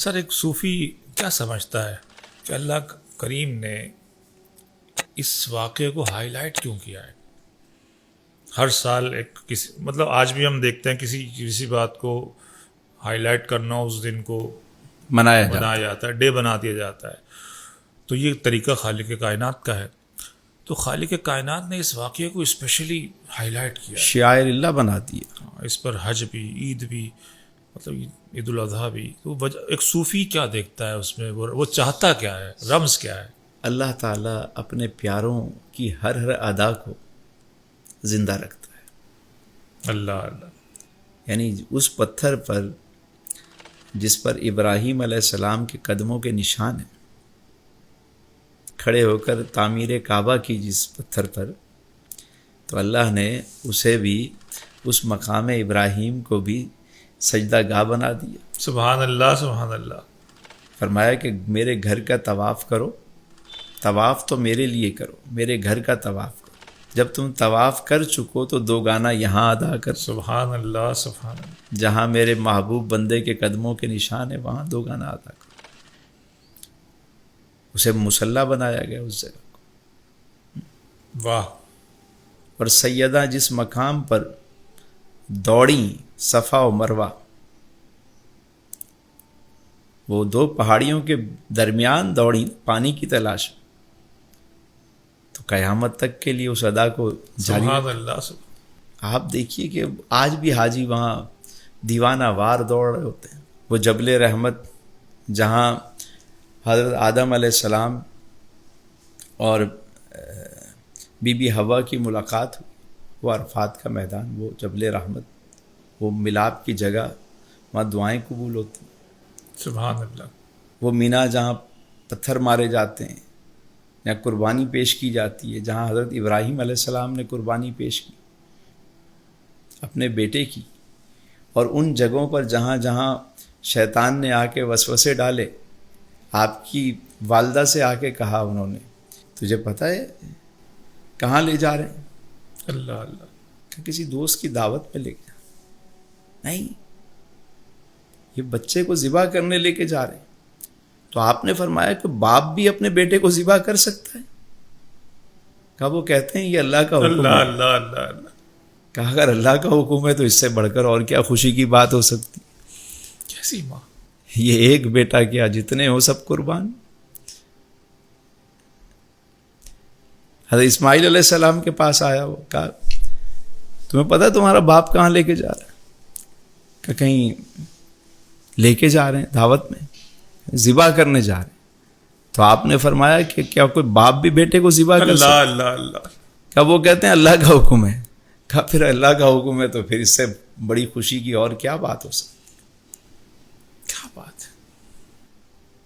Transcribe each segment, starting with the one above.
سر ایک صوفی کیا سمجھتا ہے کہ اللہ کریم نے اس واقعے کو ہائی لائٹ کیوں کیا ہے؟ ہر سال ایک کسی مطلب آج بھی ہم دیکھتے ہیں کسی بات کو ہائی لائٹ کرنا، اس دن کو منایا جاتا ہے، ڈے بنا دیا جاتا ہے. تو یہ طریقہ خالق کائنات کا ہے. تو خالق کائنات نے اس واقعے کو اسپیشلی ہائی لائٹ کیا ہے، شعائر اللہ بنا دیا. اس پر حج بھی، عید بھی، مطلب عید الاضحیٰ بھی. تو ایک صوفی کیا دیکھتا ہے اس میں، وہ چاہتا کیا ہے، رمز کیا ہے؟ اللہ تعالیٰ اپنے پیاروں کی ہر ادا کو زندہ رکھتا ہے. اللہ اللہ. یعنی اس پتھر پر جس پر ابراہیم علیہ السلام کے قدموں کے نشان ہیں، کھڑے ہو کر تعمیر کعبہ کی جس پتھر پر، تو اللہ نے اسے بھی، اس مقام ابراہیم کو بھی سجدہ گاہ بنا دیا. سبحان اللہ سبحان اللہ. فرمایا کہ میرے گھر کا طواف کرو، طواف تو میرے لیے کرو، میرے گھر کا طواف کرو. جب تم طواف کر چکو تو 2 گانا یہاں ادا کر. سبحان اللہ سبحان اللہ. جہاں میرے محبوب بندے کے قدموں کے نشان ہیں وہاں 2 گانا ادا کرو. اسے مصلی بنایا گیا اس جگہ کو. واہ. اور سیدہ جس مقام پر دوڑیں صفا و مروہ، وہ 2 پہاڑیوں کے درمیان دوڑیں پانی کی تلاش میں، تو قیامت تک کے لیے اس ادا کو جاری. سبحان اللہ. آپ دیکھیے کہ آج بھی حاجی وہاں دیوانہ وار دوڑ رہے ہوتے ہیں. وہ جبل رحمت جہاں حضرت آدم علیہ السلام اور بی بی حوا کی ملاقات ہوئی، وہ عرفات کا میدان، وہ جبل رحمت، وہ ملاپ کی جگہ، وہاں دعائیں قبول ہوتی ہیں. سبحان اللہ. وہ مینا جہاں پتھر مارے جاتے ہیں یا قربانی پیش کی جاتی ہے، جہاں حضرت ابراہیم علیہ السلام نے قربانی پیش کی اپنے بیٹے کی. اور ان جگہوں پر جہاں جہاں شیطان نے آ کے وسوسے ڈالے، آپ کی والدہ سے آ کے کہا انہوں نے، تجھے پتہ ہے کہاں لے جا رہے ہیں؟ اللہ اللہ. کہ کسی دوست کی دعوت پہ لے کے جا. نہیں، یہ بچے کو ذبح کرنے لے کے جا رہے ہیں. تو آپ نے فرمایا کہ باپ بھی اپنے بیٹے کو ذبح کر سکتا ہے؟ کہا وہ کہتے ہیں یہ اللہ کا حکم اللہ ہے. اللہ اللہ اللہ. کہا اگر اللہ کا حکم ہے تو اس سے بڑھ کر اور کیا خوشی کی بات ہو سکتی. کیسی ماں. یہ ایک بیٹا کیا، جتنے ہو سب قربان. حضرت اسماعیل علیہ السلام کے پاس آیا، وہ کہا تمہیں پتہ تمہارا باپ کہاں لے کے جا رہا ہے؟ کہ کہیں لے کے جا رہے ہیں دعوت میں، ذبح کرنے جا رہے ہیں. تو آپ نے فرمایا کہ کیا کوئی باپ بھی بیٹے کو ذبح کر سکتا؟ اللہ اللہ اللہ. کہا وہ کہتے ہیں اللہ کا حکم ہے. کہا پھر اللہ کا حکم ہے تو پھر اس سے بڑی خوشی کی اور کیا بات ہو سکتی. کیا بات ہے.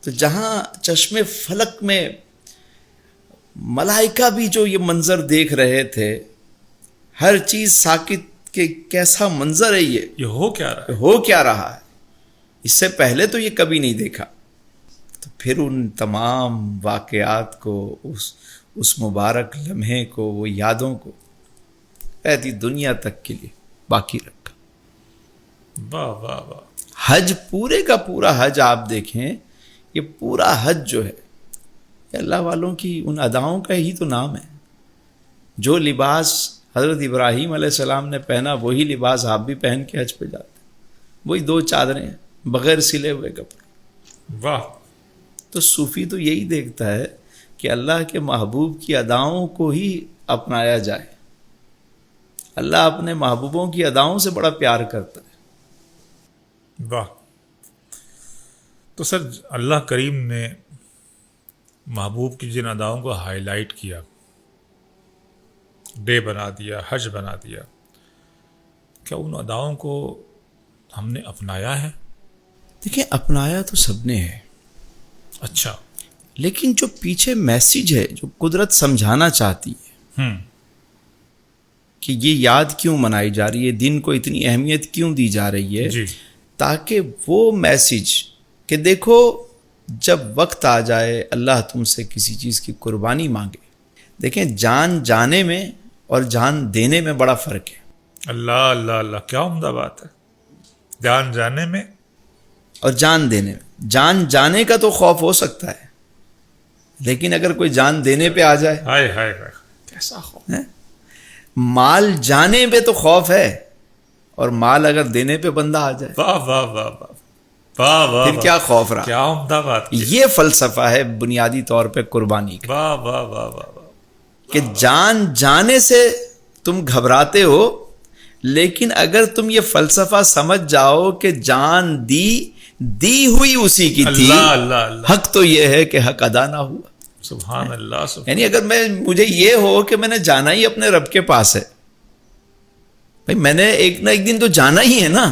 تو جہاں چشم فلک میں ملائکہ بھی جو یہ منظر دیکھ رہے تھے، ہر چیز ساکت کہ کیسا منظر ہے، یہ ہو کیا رہا ہے، ہو کیا رہا ہے، اس سے پہلے تو یہ کبھی نہیں دیکھا. تو پھر ان تمام واقعات کو، اس مبارک لمحے کو، وہ یادوں کو رہتی دنیا تک کے لیے باقی رکھا. واہ واہ واہ. حج پورے کا پورا حج آپ دیکھیں، یہ پورا حج جو ہے یہ اللہ والوں کی ان اداؤں کا ہی تو نام ہے. جو لباس حضرت ابراہیم علیہ السلام نے پہنا وہی لباس آپ بھی پہن کے حج پہ جاتے ہیں. وہی 2 چادریں بغیر سلے ہوئے کپڑے. واہ. تو صوفی تو یہی دیکھتا ہے کہ اللہ کے محبوب کی اداؤں کو ہی اپنایا جائے. اللہ اپنے محبوبوں کی اداؤں سے بڑا پیار کرتا ہے. واہ. تو سر اللہ کریم نے محبوب کی جن اداؤں کو ہائی لائٹ کیا، ڈے بنا دیا، حج بنا دیا، کیا ان اداؤں کو ہم نے اپنایا ہے؟ دیکھیں اپنایا تو سب نے ہے. اچھا. لیکن جو پیچھے میسیج ہے جو قدرت سمجھانا چاہتی ہے کہ یہ یاد کیوں منائی جا رہی ہے، دن کو اتنی اہمیت کیوں دی جا رہی ہے، جی. تاکہ وہ میسیج کہ دیکھو جب وقت آ جائے اللہ تم سے کسی چیز کی قربانی مانگے. دیکھیں جان جانے میں اور جان دینے میں بڑا فرق ہے. اللہ اللہ اللہ. کیا عمدہ بات ہے. جان جانے میں اور جان دینے میں. جان جانے کا تو خوف ہو سکتا ہے، لیکن اگر کوئی جان دینے پہ آ جائے، ہائے ہائے ہائے، کیسا خوف. مال جانے پہ تو خوف ہے، اور مال اگر دینے پہ بندہ آ جائے واہ واہ واہ واہ واہ واہ، پھر کیا خوف رہا. کیا عمدہ بات کی. یہ فلسفہ ہے بنیادی طور پہ قربانی کا، واہ واہ واہ واہ واہ. کہ جان جانے سے تم گھبراتے ہو، لیکن اگر تم یہ فلسفہ سمجھ جاؤ کہ جان دی ہوئی اسی کی تھی، اللہ اللہ اللہ، حق تو یہ ہے کہ حق ادا نہ ہوا. سبحان اللہ سبحان. یعنی اگر مجھے یہ ہو کہ میں نے جانا ہی اپنے رب کے پاس ہے، بھائی میں نے ایک نہ ایک دن تو جانا ہی ہے نا.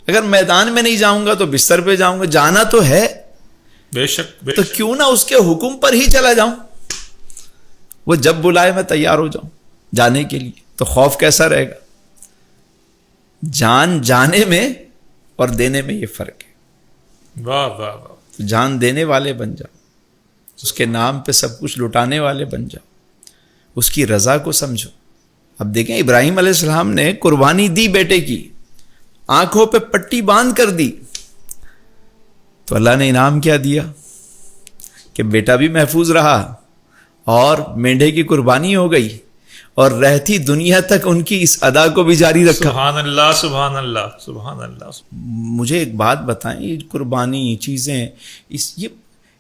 اگر میدان میں نہیں جاؤں گا تو بستر پہ جاؤں گا، جانا تو ہے، بے شک بے تو شک. کیوں نہ اس کے حکم پر ہی چلا جاؤں. وہ جب بلائے میں تیار ہو جاؤں جانے کے لیے. تو خوف کیسا رہے گا؟ جان جانے میں اور دینے میں یہ فرق ہے. واہ واہ واہ. تو جان دینے والے بن جاؤ، اس کے نام پہ سب کچھ لٹانے والے بن جاؤ، اس کی رضا کو سمجھو. اب دیکھیں ابراہیم علیہ السلام نے قربانی دی بیٹے کی، آنکھوں پہ پٹی باندھ کر دی، تو اللہ نے انعام کیا دیا کہ بیٹا بھی محفوظ رہا اور مینڈھے کی قربانی ہو گئی، اور رہتی دنیا تک ان کی اس ادا کو بھی جاری رکھا. سبحان اللہ سبحان اللہ سبحان اللہ. مجھے ایک بات بتائیں، یہ قربانی چیزیں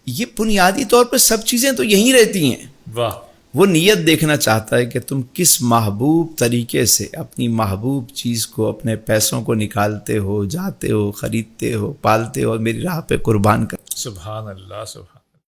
یہ بنیادی طور پہ سب چیزیں تو یہیں رہتی ہیں. واہ. وہ نیت دیکھنا چاہتا ہے کہ تم کس محبوب طریقے سے اپنی محبوب چیز کو، اپنے پیسوں کو نکالتے ہو، جاتے ہو، خریدتے ہو، پالتے ہو، اور میری راہ پہ قربان کر. سبحان اللہ سبحان.